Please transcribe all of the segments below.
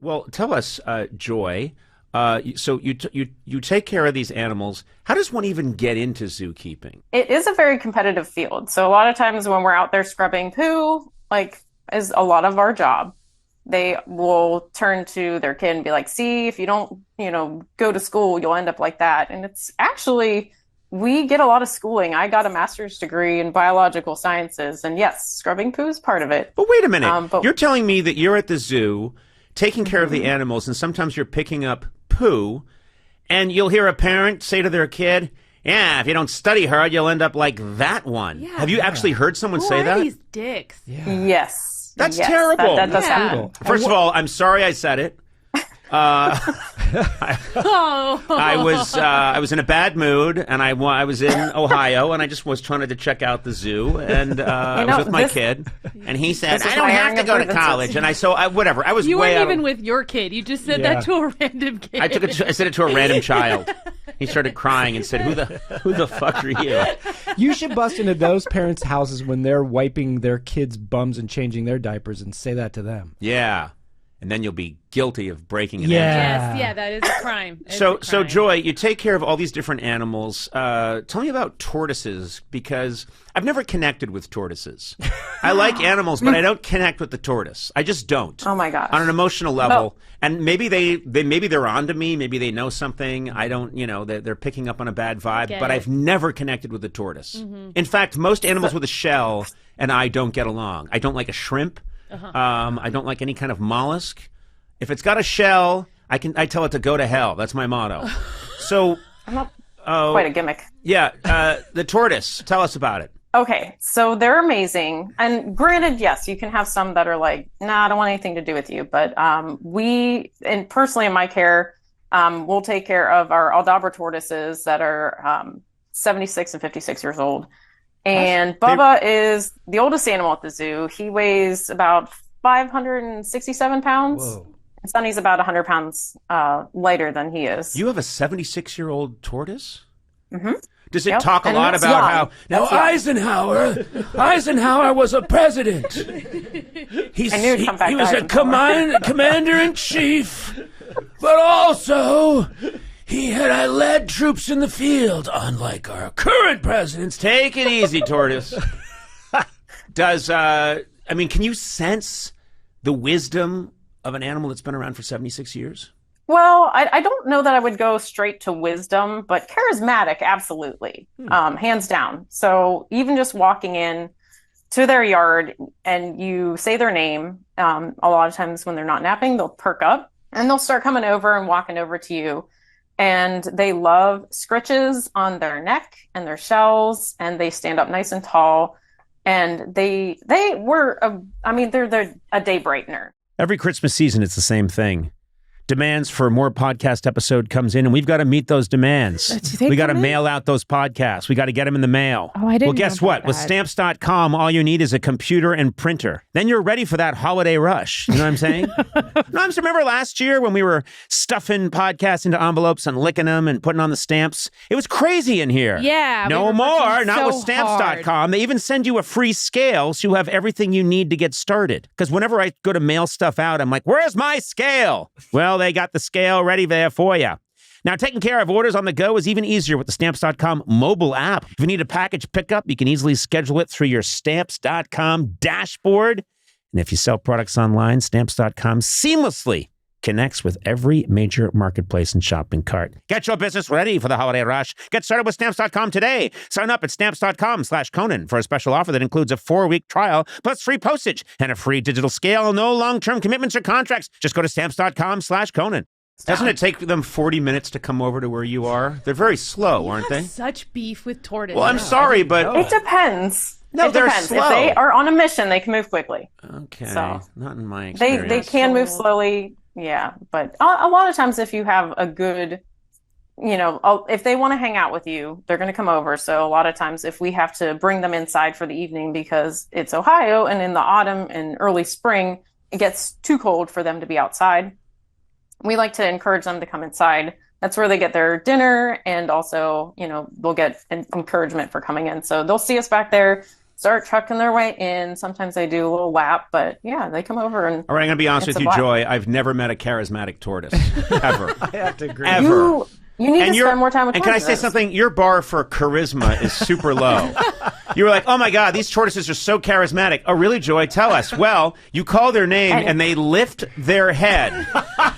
Well, tell us, Joy. So you take care of these animals. How does one even get into zookeeping? It is a very competitive field. So a lot of times when we're out there scrubbing poo, like is a lot of our job, they will turn to their kid and be like, see, if you don't, go to school, you'll end up like that. And it's actually, we get a lot of schooling. I got a master's degree in biological sciences, and yes, scrubbing poo is part of it. But wait a minute. But You're telling me that you're at the zoo taking care of the animals, and sometimes you're picking up poo, and you'll hear a parent say to their kid, yeah, if you don't study hard, you'll end up like that one. Yeah. Have you actually heard someone Who say are that? these dicks? Yeah. yes, That's yes, terrible. That does Yeah. happen. First of all, I'm sorry I said it. Oh. I was in a bad mood, and I was in Ohio, and I just was trying to check out the zoo, and I was with my kid, and he said, This is "I don't my have to airing go of to grievances." college," and whatever. I was You way weren't out even of, with your kid. You just said Yeah. that to a random kid. I said it to a random child. He started crying and said, "Who the fuck are you?" You should bust into those parents' houses when they're wiping their kids' bums and changing their diapers and say that to them. Yeah, and then you'll be guilty of breaking an Yeah. engine. Yes, yeah, that is a crime. It's So, a crime. Joy, you take care of all these different animals. Tell me about tortoises, because I've never connected with tortoises. I like animals, but I don't connect with the tortoise. I just don't. Oh my gosh. On an emotional level, and maybe they're onto me. Maybe they know something. I don't. They're picking up on a bad vibe. Get But it. I've never connected with the tortoise. In fact, most animals with a shell and I don't get along. I don't like a shrimp. I don't like any kind of mollusk. If it's got a shell, I tell it to go to hell. That's my motto. So, I'm not quite a gimmick. yeah, the tortoise. Tell us about it. Okay, so they're amazing. And granted, yes, you can have some that are like, nah, I don't want anything to do with you. But and personally in my care, we'll take care of our Aldabra tortoises that are 76 and 56 years old. And Bubba is the oldest animal at the zoo. He weighs about 567 pounds. Whoa. And Sonny's about 100 pounds lighter than he is. You have a 76-year-old tortoise? Mm-hmm. Does it Yep. talk a And lot that's about young. how That's young. Eisenhower was a president? I knew it'd come back he was to a Eisenhower. commander in chief, but also he led troops in the field, unlike our current presidents. Take it easy, tortoise. Can you sense the wisdom of an animal that's been around for 76 years? Well, I don't know that I would go straight to wisdom, but charismatic, absolutely, hands down. So even just walking in to their yard and you say their name, a lot of times when they're not napping, they'll perk up and they'll start coming over and walking over to you. And they love scritches on their neck and their shells, and they stand up nice and tall. And they're a day brightener. Every Christmas season, it's the same thing. Demands for more podcast episode comes in, and we've got to meet those demands. they We got to come in? mail out those podcasts. We got to get them in the mail. Oh, I didn't Well, guess know what? about With that. Stamps.com, all you need is a computer and printer. Then you're ready for that holiday rush. You know what I'm saying? No, I just remember last year when we were stuffing podcasts into envelopes and licking them and putting on the stamps. It was crazy in here. Yeah, we No were more. working Not with so Stamps.com. They even send you a free scale so you have everything you need to get started. Because whenever I go to mail stuff out, I'm like, where's my scale? Well, they got the scale ready there for you. Now, taking care of orders on the go is even easier with the Stamps.com mobile app. If you need a package pickup, you can easily schedule it through your Stamps.com dashboard. And if you sell products online, Stamps.com seamlessly connects with every major marketplace and shopping cart. Get your business ready for the holiday rush. Get started with Stamps.com today. Sign up at Stamps.com/Conan for a special offer that includes a 4-week trial, plus free postage and a free digital scale. No long-term commitments or contracts. Just go to Stamps.com/Conan. Doesn't it take them 40 minutes to come over to where you are? They're very slow, aren't I they? have such beef with tortoises. Well, I'm sorry, but... It depends. No, it they're depends. slow. If they are on a mission, they can move quickly. Okay, So, not in my They experience. can move slowly, yeah. But a lot of times, if you have a good, if they want to hang out with you, they're going to come over. So a lot of times, if we have to bring them inside for the evening because it's Ohio, and in the autumn and early spring, it gets too cold for them to be outside, we like to encourage them to come inside. That's where they get their dinner, and also, they'll get encouragement for coming in. So they'll see us back there, start trucking their way in. Sometimes they do a little lap, but yeah, they come over and All right, I'm going to be honest it's with a you, blast. Joy. I've never met a charismatic tortoise, ever. I have to agree. Ever. you need And to you're- spend more time with And can I say tortoises. something? Your bar for charisma is super low. You were like, oh my God, these tortoises are so charismatic. Oh, really, Joy? Tell us. Well, you call their name and they lift their head,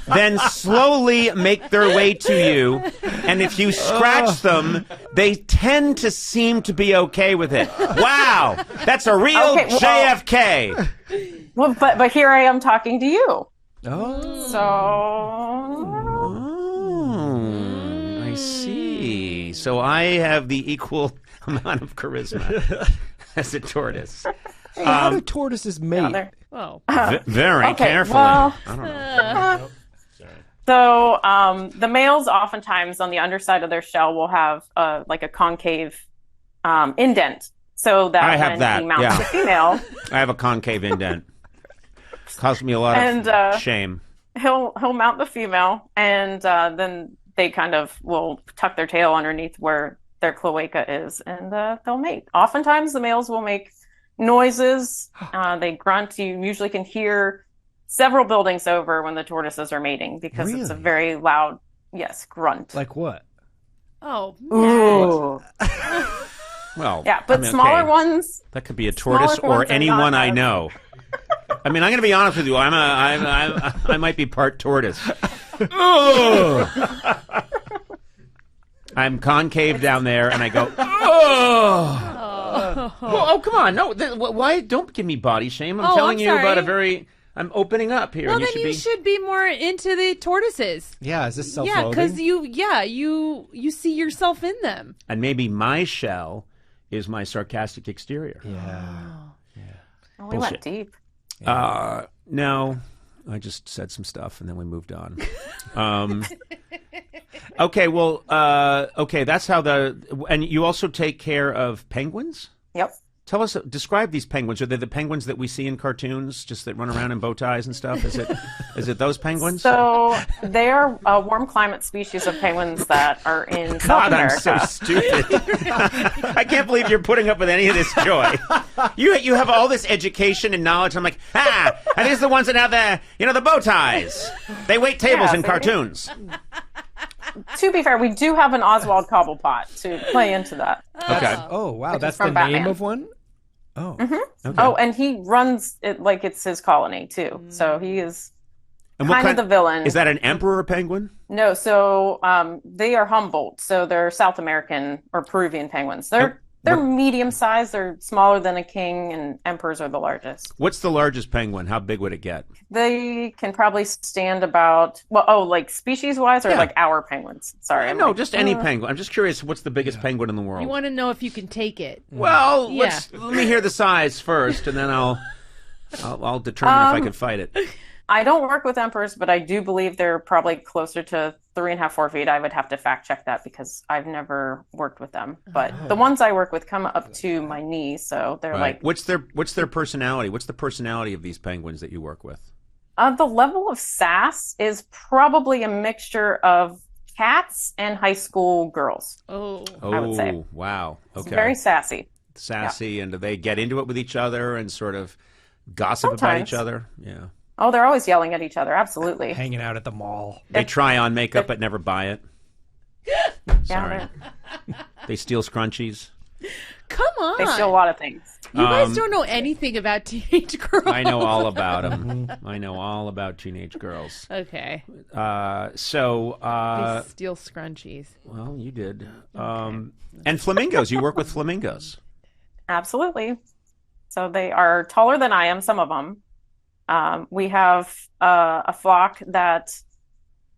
then slowly make their way to you. And if you scratch them, they tend to seem to be okay with it. Wow, that's a real Okay, well- JFK. Well, but here I am talking to you. Oh. So Oh, I see. So I have the equal amount of charisma as a tortoise. Hey, how do tortoises mate? they're- Oh. Very Okay, carefully. well- I don't know. So the males oftentimes on the underside of their shell will have like a concave indent, so that I have when that, he mounts yeah. the female, I have a concave indent. Caused me a lot And, of shame. he'll mount the female, and then they kind of will tuck their tail underneath where their cloaca is, and they'll mate. Oftentimes the males will make noises. They grunt. You usually can hear several buildings over when the tortoises are mating because it's a Really? very loud, yes, grunt. Like what? Oh, man. Ooh. Well, Yeah, but I mean, smaller okay. ones, That could be a tortoise smaller or ones are anyone not I as- know. I mean, I'm going to be honest with you. I might be part tortoise. Ugh. I'm concave down there, and I go. Oh, well, come on! No, why? Don't give me body shame. I'm Oh, telling I'm you about a sorry. very. I'm opening up here. Well, and then you be, should be more into the tortoises. Yeah, is this Yeah, self-loathing? because you see yourself in them. And maybe my shell is my sarcastic exterior. Yeah. oh, we Bullshit. went deep. No, I just said some stuff and then we moved on. Okay, well, okay, that's how and you also take care of penguins? Yep. Tell us, describe these penguins. Are they the penguins that we see in cartoons, just that run around in bow ties and stuff? Is it those penguins? So they are a warm climate species of penguins that are in South God, I'm America. so stupid. I can't believe you're putting up with any of this joy. You have all this education and knowledge. I'm like, and these are the ones that have the bow ties. They wait tables Yeah, in see? cartoons. To be fair, we do have an Oswald Cobblepot to play into that. Okay. Oh, wow. Which That's is the from name Batman. of one? Oh. Okay. Oh, and he runs it like it's his colony too. So he is And what kind of the villain. Is that an emperor penguin? No, so they are Humboldt. So they're South American or Peruvian penguins. They're medium sized. They're smaller than a king, and emperors are the largest. What's the largest penguin? How big would it get? They can probably stand about like species wise or Yeah. like our penguins. Sorry, I'm No, like, just any penguin. I'm just curious. What's the biggest penguin in the world? You want to know if you can take it. Well, Yeah. let me hear the size first, and then I'll determine if I can fight it. I don't work with emperors, but I do believe they're probably closer to 3.5, 4 feet. I would have to fact check that because I've never worked with them. But the ones I work with come up to my knees, so they're Right. like What's their personality? What's the personality of these penguins that you work with? the level of sass is probably a mixture of cats and high school girls. Oh. Oh, I would say. wow. It's Okay. very sassy. Sassy, and do they get into it with each other and sort of gossip about each Sometimes. other? Yeah. Oh, they're always yelling at each other. Absolutely. Hanging out at the mall. They try on makeup but never buy it. Sorry. Yeah, They steal scrunchies. Come on. they steal a lot of things. You guys don't know anything about teenage girls. I know all about them. I know all about teenage girls. Okay. So, They steal scrunchies. well, you did. And flamingos. You work with flamingos. Absolutely. So they are taller than I am, some of them. We have a flock that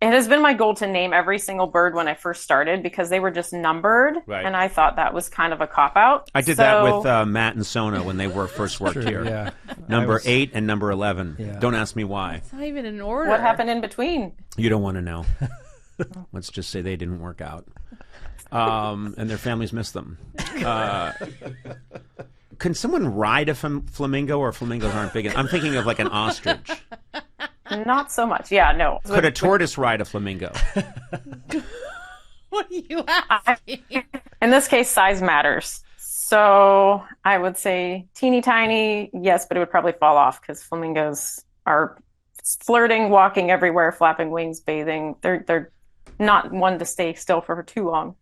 it has been my goal to name every single bird when I first started because they were just numbered. Right. And I thought that was kind of a cop out. I did that with Matt and Sona when they first worked here. Yeah. Number 8 and number 11. Yeah. Don't ask me why. It's not even in order. What happened in between? You don't want to know. Let's just say they didn't work out. And their families miss them. Can someone ride a flamingo, or flamingos aren't big? I'm thinking of like an ostrich. Not so much. Yeah, no. Could a tortoise ride a flamingo? What are you asking? In this case, size matters. So I would say teeny tiny, yes, but it would probably fall off because flamingos are flirting, walking everywhere, flapping wings, bathing. They're not one to stay still for too long.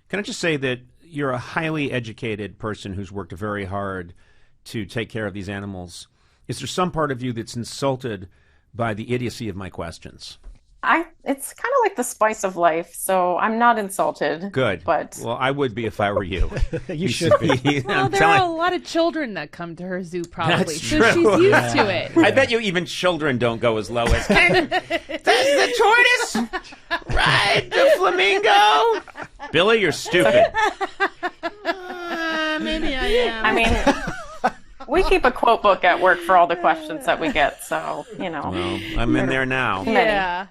Can I just say that you're a highly educated person who's worked very hard to take care of these animals. Is there some part of you that's insulted by the idiocy of my questions? It's kind of like the spice of life, so I'm not insulted. Good. But well, I would be if I were you. You should be. Well, there are a lot of children that come to her zoo, probably. That's so true. she's used to it. I bet you even children don't go as low as, "Can the tortoise ride the flamingo?" Billy, you're stupid. Maybe I am. I mean, we keep a quote book at work for all the questions that we get, so, Well, I'm in there now. Yeah.